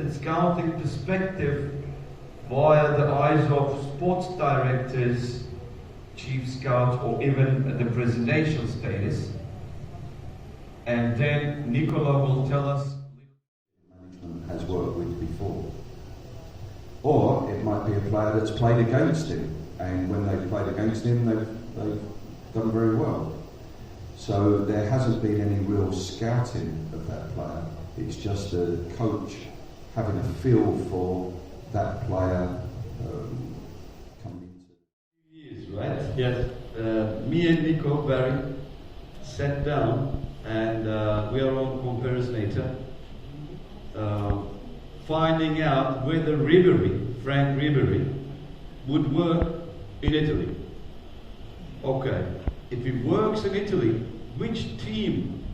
limited scouting perspective via the eyes of sports directors, chief scouts, or even the presidential status. And then Nicola will tell us management has worked with before. Or it might be a player that's played against him, and when they've played against him, they've done very well. So there hasn't been any real scouting of that player. It's just a coach having a feel for that player coming into. Years, right? Yes. Me and Nico Barry sat down, and we are on Comparisonator, finding out whether Ribery, Frank Ribery, would work in Italy. Okay, if he works in Italy, which team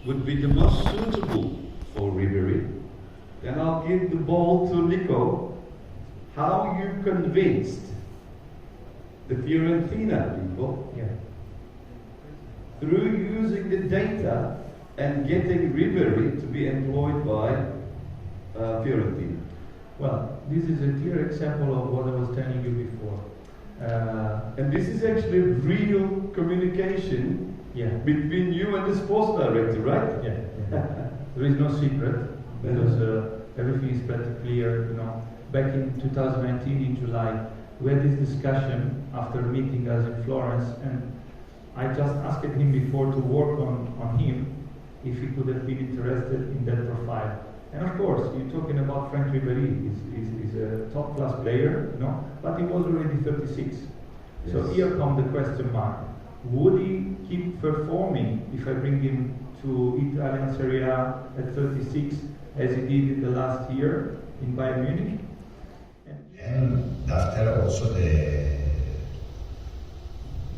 would be the most suitable for Ribery? Then I'll give the ball to Nico. How you convinced the Fiorentina people through using the data and getting Ribery to be employed by Fiorentina? Well, this is a clear example of what I was telling you before. And this is actually real communication between you and the sports director, right? Yeah. There is no secret, because everything is pretty clear. You know, back in 2019 in July, we had this discussion after meeting us in Florence, and I just asked him before to work on him if he could have been interested in that profile. And of course, you're talking about Frank Ribery. He's a top-class player, you know, but he was already 36. Yes. So here comes the question mark. Would he keep performing if I bring him to Italian Serie A at 36, as he did in the last year in Bayern Munich? And after also the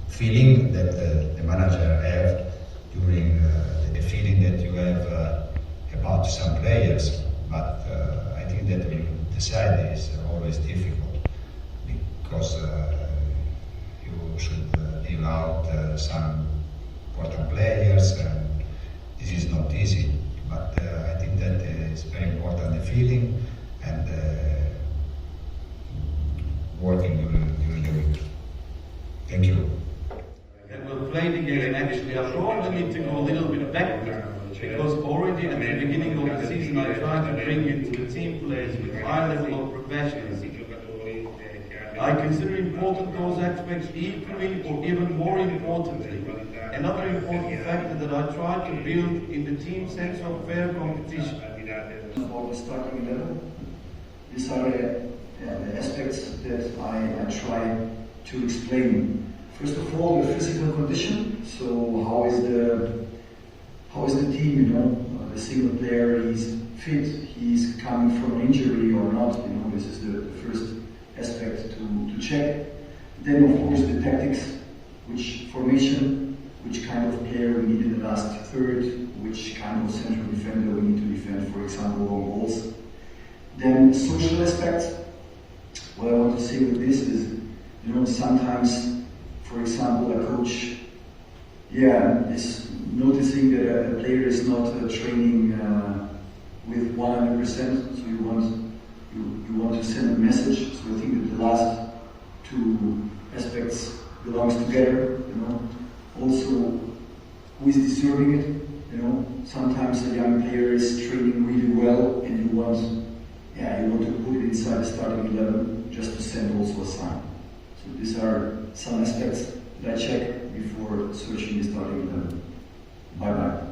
feeling that the manager have during the feeling that you have about some players, but I think that we decide is always difficult, because you should leave out some important players, and this is not easy. But I think that it's very important, the feeling and working during the week. Thank you. And we'll play the game. Actually, I probably need to go a little bit backward, because already at the beginning of the season I tried to bring into the team players with high level of professionalism. I consider important those aspects equally or even more importantly. Another important factor that I try to build in the team sense of fair competition. About the starting 11, these are the aspects that I try to explain. First of all, the physical condition. So how is the team, you know, the single player is fit, he's coming from an injury or not, you know, this is the first aspect to check. Then of course the tactics, which formation, which kind of player we need in the last third, which kind of central defender we need to defend, for example, on goals. Then social aspects. What I want to say with this is, you know, sometimes, for example, a coach is noticing that a player is not training with 100%, so you want to send a message. So I think that the last two aspects belongs together, you know. Also, who is deserving it, you know. Sometimes a young player is training really well, and you want to put it inside the starting 11 just to send also a sign. So these are some aspects that I check before searching the starting 11. Bye-bye.